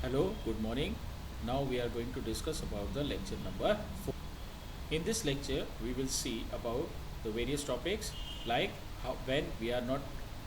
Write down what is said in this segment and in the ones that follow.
Hello, good morning. Now we are going to discuss about the lecture number 4. In this lecture, we will see about the various topics like when we are not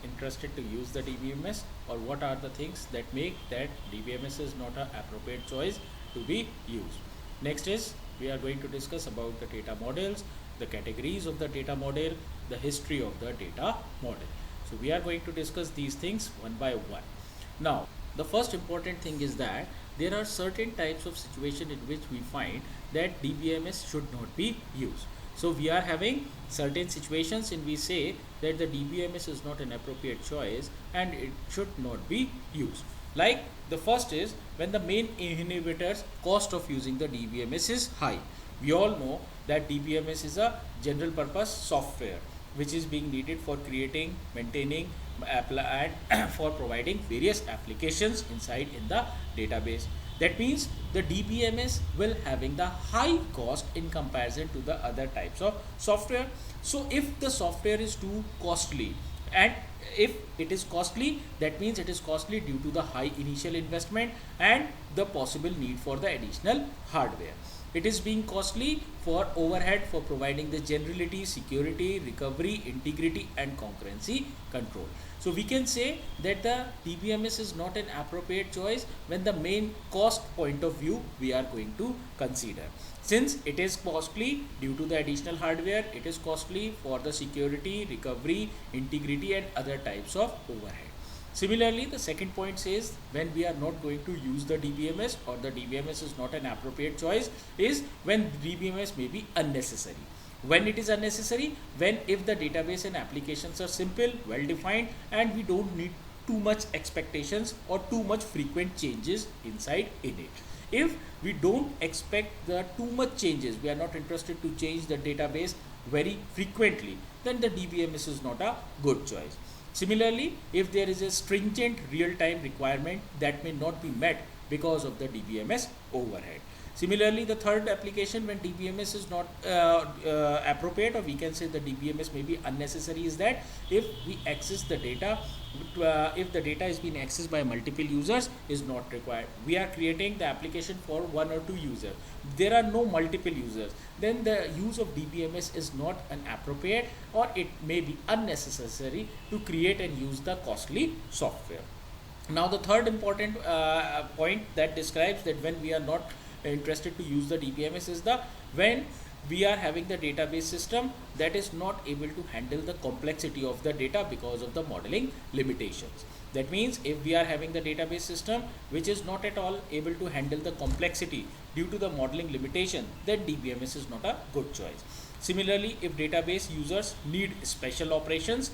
interested to use the DBMS, or what are the things that make that DBMS is not an appropriate choice to be used. Next is we are going to discuss about the data models, the categories of the data model, the history of the data model. So we are going to discuss these things one by one. Now, the first important thing is that there are certain types of situation in which we find that DBMS should not be used. So we are having certain situations in which we say that the DBMS is not an appropriate choice and it should not be used. Like the first is when the main inhibitor's cost of using the DBMS is high. We all know that DBMS is a general purpose software which is being needed for creating, maintaining, and for providing various applications inside in the database. That means the DBMS will having the high cost in comparison to the other types of software. So if the software is too costly, and if it is costly, that means it is costly due to the high initial investment and the possible need for the additional hardware. It is being costly for overhead for providing the generality, security, recovery, integrity and concurrency control. So we can say that the DBMS is not an appropriate choice when the main cost point of view we are going to consider. Since it is costly due to the additional hardware, it is costly for the security, recovery, integrity and other types of overhead. Similarly, the second point says when we are not going to use the DBMS, or the DBMS is not an appropriate choice, is when DBMS may be unnecessary. When it is unnecessary, when if the database and applications are simple, well defined and we don't need too much expectations or too much frequent changes inside in it. If we don't expect the too much changes, we are not interested to change the database very frequently, then the DBMS is not a good choice. Similarly, if there is a stringent real-time requirement that may not be met because of the DBMS overhead. Similarly, the third application when DBMS is not appropriate, or we can say the DBMS may be unnecessary, is that if we access the data, if the data is being accessed by multiple users, is not required. We are creating the application for one or two users. There are no multiple users. Then the use of DBMS is not an appropriate, or it may be unnecessary to create and use the costly software. Now the third important point that describes that when we are not interested to use the DBMS is the when we are having the database system that is not able to handle the complexity of the data because of the modeling limitations. That means if we are having the database system which is not at all able to handle the complexity due to the modeling limitation, then DBMS is not a good choice. Similarly, if database users need special operations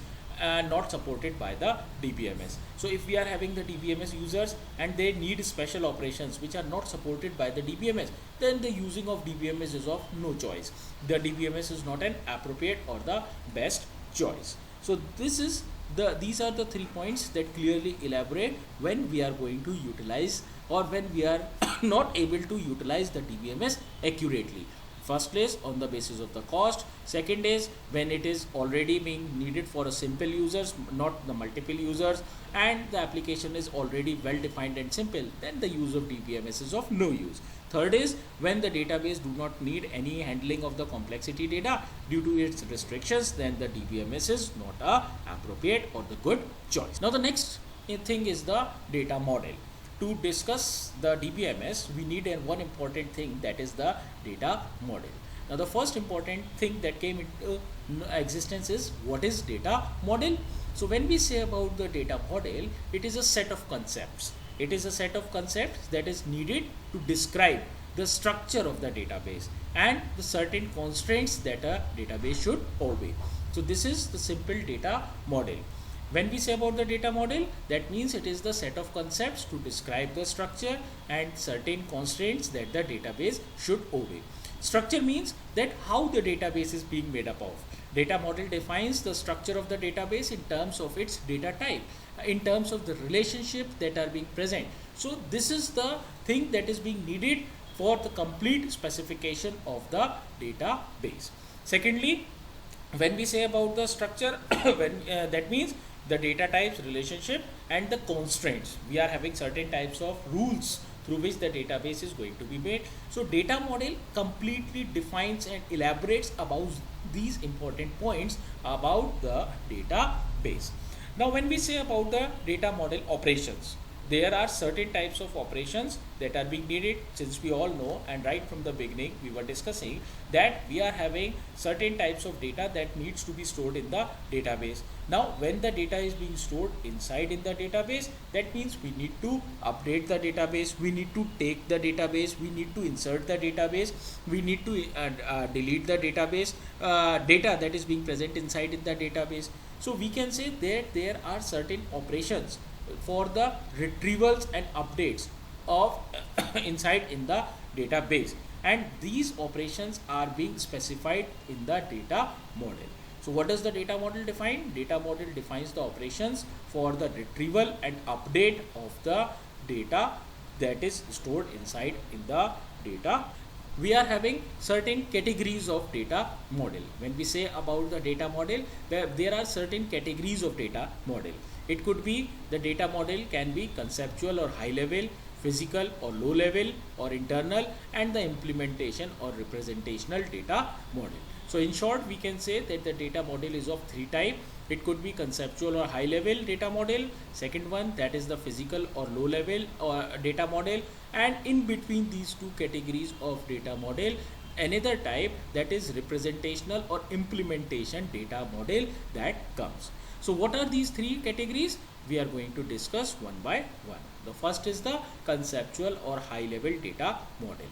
not supported by the DBMS. So if we are having the DBMS users and they need special operations which are not supported by the DBMS, then the using of DBMS is of no choice. The DBMS is not an appropriate or the best choice. So these are the 3 points that clearly elaborate when we are going to utilize, or when we are not able to utilize the DBMS accurately. First is on the basis of the cost. Second is when it is already being needed for a simple users, not the multiple users, and the application is already well defined and simple, then the use of DBMS is of no use. Third is when the database do not need any handling of the complexity data due to its restrictions, then the DBMS is not a appropriate or the good choice. Now the next thing is the data model. To discuss the DBMS, we need one important thing, that is the data model. Now the first important thing that came into existence is what is data model. So when we say about the data model, it is a set of concepts. It is a set of concepts that is needed to describe the structure of the database and the certain constraints that a database should obey. So this is the simple data model. When we say about the data model, that means it is the set of concepts to describe the structure and certain constraints that the database should obey. Structure means that how the database is being made up of. Data model defines the structure of the database in terms of its data type, in terms of the relationships that are being present. So this is the thing that is being needed for the complete specification of the database. Secondly, when we say about the structure, that means the data types relationship and the constraints. We are having certain types of rules through which the database is going to be made. So data model completely defines and elaborates about these important points about the database. Now when we say about the data model operations, there are certain types of operations that are being needed, since we all know, and right from the beginning we were discussing that we are having certain types of data that needs to be stored in the database. Now when the data is being stored inside in the database, that means we need to update the database, we need to take the database, we need to insert the database, we need to delete the database data that is being present inside in the database. So we can say that there are certain operations for the retrievals and updates of inside in the database, and these operations are being specified in the data model. So what does the data model define? Data model defines the operations for the retrieval and update of the data that is stored inside in the data. We are having certain categories of data model. When we say about the data model, there are certain categories of data model. It could be the data model can be conceptual or high level, physical or low level, or internal, and the implementation or representational data model. So in short, we can say that the data model is of three types. It could be conceptual or high level data model. Second one, that is the physical or low level data model. And in between these two categories of data model, another type, that is representational or implementation data model that comes. So what are these three categories? We are going to discuss one by one. The first is the conceptual or high level data model.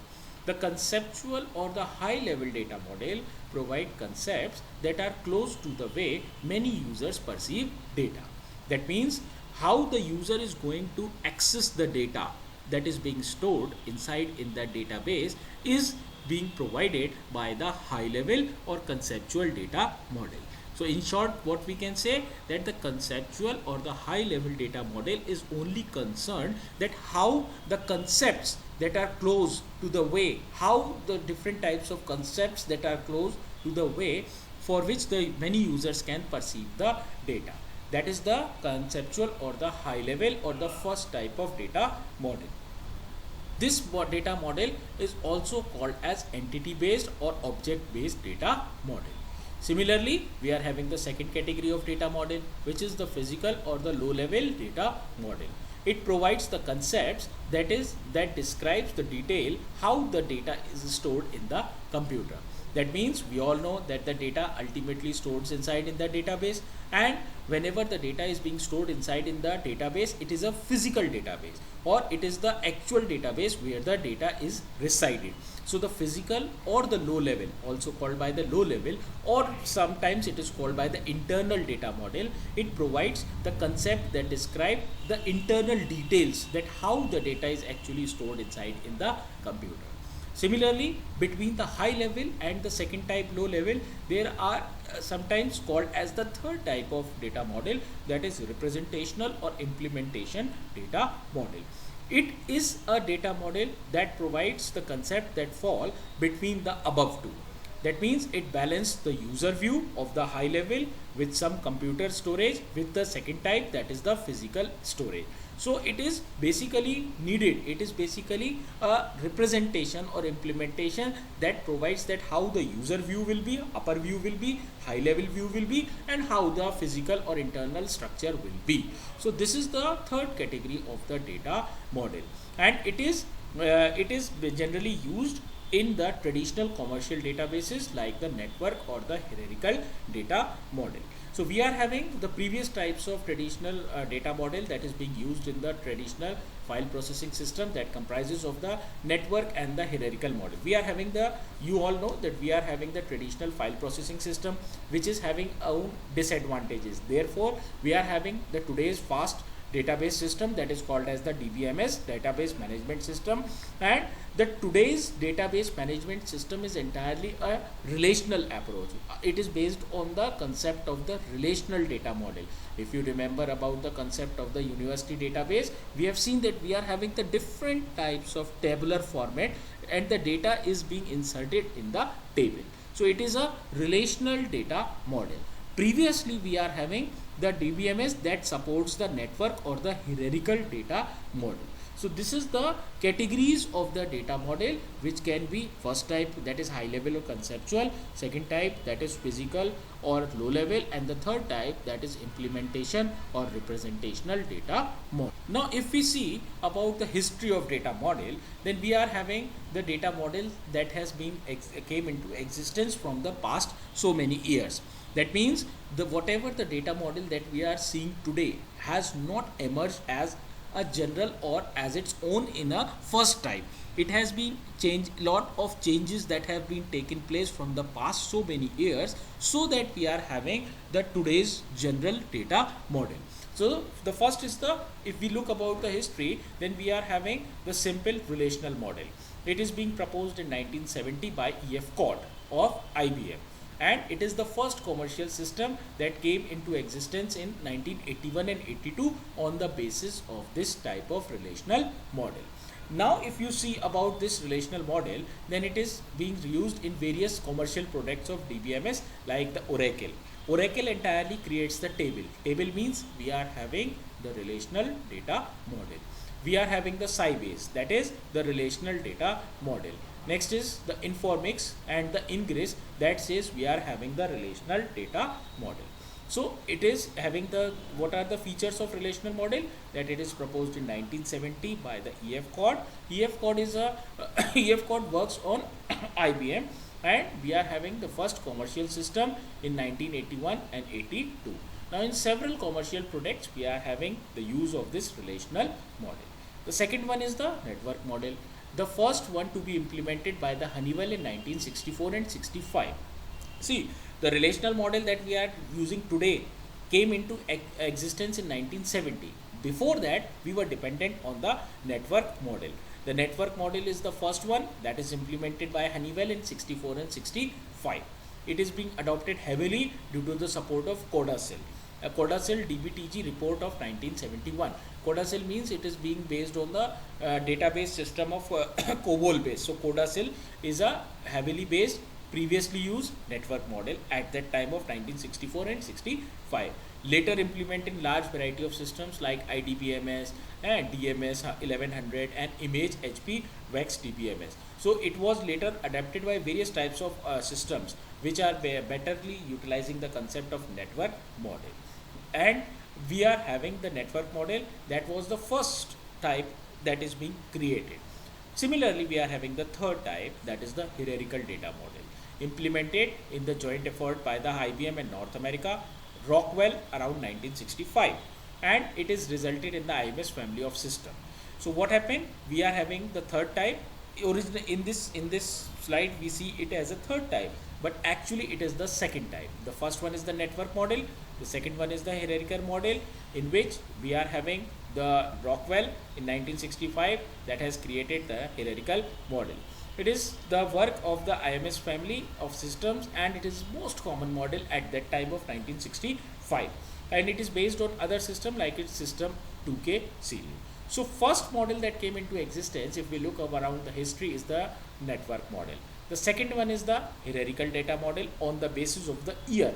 The conceptual or the high level data model provide concepts that are close to the way many users perceive data. That means how the user is going to access the data that is being stored inside in the database is being provided by the high level or conceptual data model. So in short, what we can say, that the conceptual or the high level data model is only concerned that how the concepts that are close to the way, how the different types of concepts that are close to the way for which the many users can perceive the data. That is the conceptual or the high level or the first type of data model. This data model is also called as entity based or object based data model. Similarly, we are having the second category of data model, which is the physical or the low level data model. It provides the concepts that describes the detail how the data is stored in the computer. That means we all know that the data ultimately stored inside in the database, and whenever the data is being stored inside in the database, it is a physical database or it is the actual database where the data is resided. So the physical or the low level, also called by the low level, or sometimes it is called by the internal data model, it provides the concept that describe the internal details that how the data is actually stored inside in the computer. Similarly, between the high level and the second type low level, there are sometimes called as the third type of data model, that is representational or implementation data model. It is a data model that provides the concept that fall between the above two. That means it balances the user view of the high level with some computer storage with the second type, that is the physical storage. So it is basically needed, it is basically a representation or implementation that provides that how the user view will be, upper view will be, high level view will be, and how the physical or internal structure will be. So this is the third category of the data model, and it is generally used in the traditional commercial databases like the network or the hierarchical data model. So we are having the previous types of traditional data model that is being used in the traditional file processing system that comprises of the network and the hierarchical model. We are having you all know that we are having the traditional file processing system, which is having own disadvantages. Therefore, we are having the today's fast database system that is called as the DBMS, database management system, and the today's database management system is entirely a relational approach. It is based on the concept of the relational data model. If you remember about the concept of the university database, we have seen that we are having the different types of tabular format and the data is being inserted in the table. So it is a relational data model. Previously we are having the DBMS that supports the network or the hierarchical data model. So this is the categories of the data model, which can be first type, that is high level or conceptual, second type, that is physical or low level, and the third type, that is implementation or representational data model. Now if we see about the history of data model, then we are having the data model that has been came into existence from the past so many years. That means whatever the data model that we are seeing today has not emerged as a general or as its own in a first type. It has been changed, lot of changes that have been taken place from the past so many years, so that we are having the today's general data model. So the first is if we look about the history, then we are having the simple relational model. It is being proposed in 1970 by E.F. Codd of IBM, and it is the first commercial system that came into existence in 1981 and 82 on the basis of this type of relational model. Now if you see about this relational model, then it is being used in various commercial products of DBMS like the Oracle. Oracle entirely creates the table. Table means we are having the relational data model. We are having the Sybase, that is the relational data model. Next is the Informix and the Ingres, that says we are having the relational data model. So it is having what are the features of relational model? That it is proposed in 1970 by the E.F. Codd. E.F. Codd is E.F. Codd works on IBM, and we are having the first commercial system in 1981 and 82. Now in several commercial products we are having the use of this relational model. The second one is the network model. The first one to be implemented by the Honeywell in 1964 and 65. See, the relational model that we are using today came into existence in 1970. Before that, we were dependent on the network model. The network model is the first one that is implemented by Honeywell in 64 and 65. It is being adopted heavily due to the support of Codacell. A Codacell DBTG report of 1971. Codacell means it is being based on the database system of COBOL base. So Codacell is a heavily based, previously used network model at that time of 1964 and 65. Later implementing large variety of systems like IDBMS and DMS 1100 and Image HP VEX DBMS. So it was later adapted by various types of systems which are betterly utilizing the concept of network model. And we are having the network model that was the first type that is being created. Similarly, we are having the third type, that is the hierarchical data model, implemented in the joint effort by the IBM and North America, Rockwell around 1965, and it is resulted in the IMS family of system. So what happened? We are having the third type. Originally in this slide we see it as a third type, but actually it is the second type. The first one is the network model, the second one is the hierarchical model, in which we are having the Rockwell in 1965 that has created the hierarchical model. It is the work of the IMS family of systems, and it is most common model at that time of 1965, and it is based on other system like its system 2K serial. So first model that came into existence, if we look around the history, is the network model. The second one is the hierarchical data model on the basis of the year.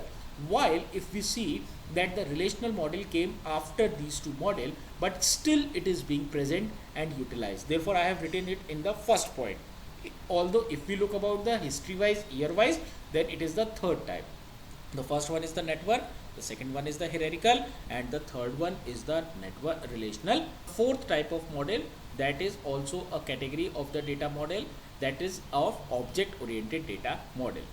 While if we see that the relational model came after these two models, but still it is being present and utilized. Therefore, I have written it in the first point. Although if we look about the history wise, year wise, then it is the third type. The first one is the network, the second one is the hierarchical, and the third one is the network relational. Fourth type of model, that is also a category of the data model, that is of object oriented data model.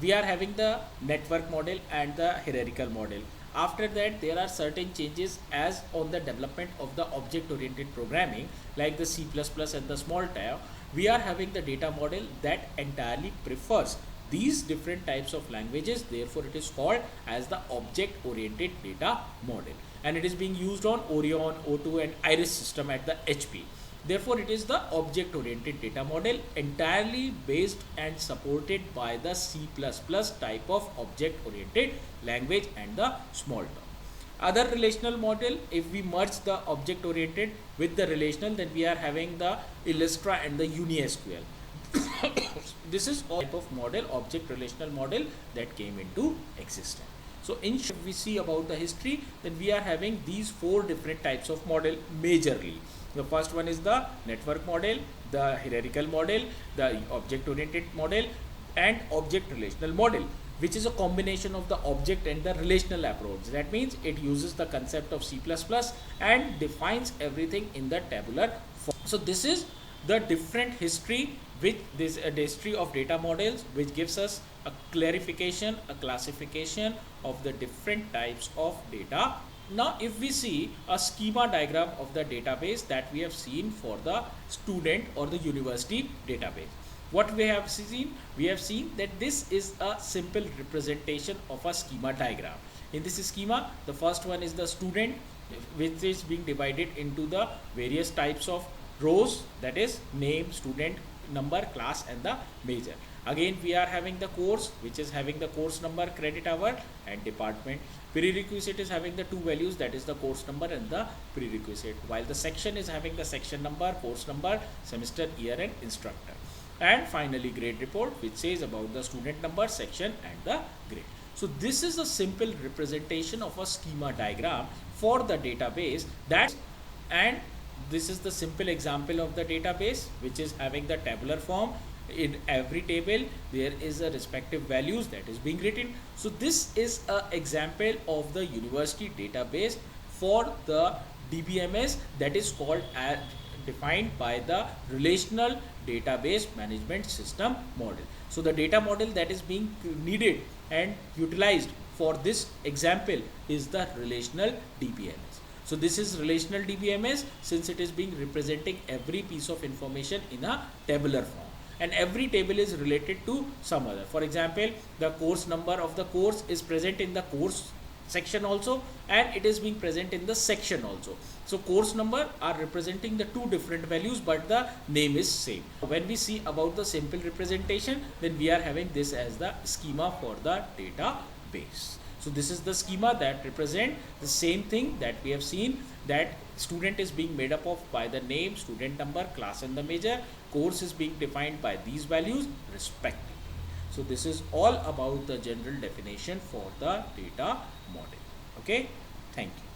We are having the network model and the hierarchical model. After that, there are certain changes as on the development of the object oriented programming like the C++ and the Smalltalk. We are having the data model that entirely prefers these different types of languages. Therefore, it is called as the object oriented data model, and it is being used on Orion, O2 and Iris system at the HP. Therefore, it is the object oriented data model entirely based and supported by the C++ type of object oriented language and the Smalltalk. Other relational model, if we merge the object oriented with the relational, then we are having the Illustra and the UniSQL. This is all type of model, object relational model, that came into existence. So in short, if we see about the history, then we are having these 4 different types of model majorly. The first one is the network model, the hierarchical model, the object oriented model, and object relational model, which is a combination of the object and the relational approach. That means it uses the concept of C++ and defines everything in the tabular form. So this is the different history, which this history of data models, which gives us a clarification, a classification of the different types of data. Now if we see a schema diagram of the database that we have seen for the student or the university database, what we have seen? We have seen that this is a simple representation of a schema diagram. In this schema, the first one is the student, which is being divided into the various types of rows, that is name, student, number, class, and the major. Again, we are having the course, which is having the course number, credit hour, and department. Prerequisite is having the 2 values, that is the course number and the prerequisite, while the section is having the section number, course number, semester, year, and instructor. And finally grade report, which says about the student number, section, and the grade. So this is a simple representation of a schema diagram for the database, and this is the simple example of the database, which is having the tabular form. In every table there is a respective values that is being written. So this is a example of the university database for the DBMS, that is called as defined by the relational database management system model. So the data model that is being needed and utilized for this example is the relational DBMS. So this is relational DBMS, since it is being representing every piece of information in a tabular form, and every table is related to some other. For example, the course number of the course is present in the course section also, and it is being present in the section also. So course number are representing the 2 different values, but the name is same. When we see about the simple representation, then we are having this as the schema for the database. So this is the schema that represent the same thing that we have seen, that student is being made up of by the name, student number, class, and the major. Course is being defined by these values respectively. So this is all about the general definition for the data model. Okay, thank you.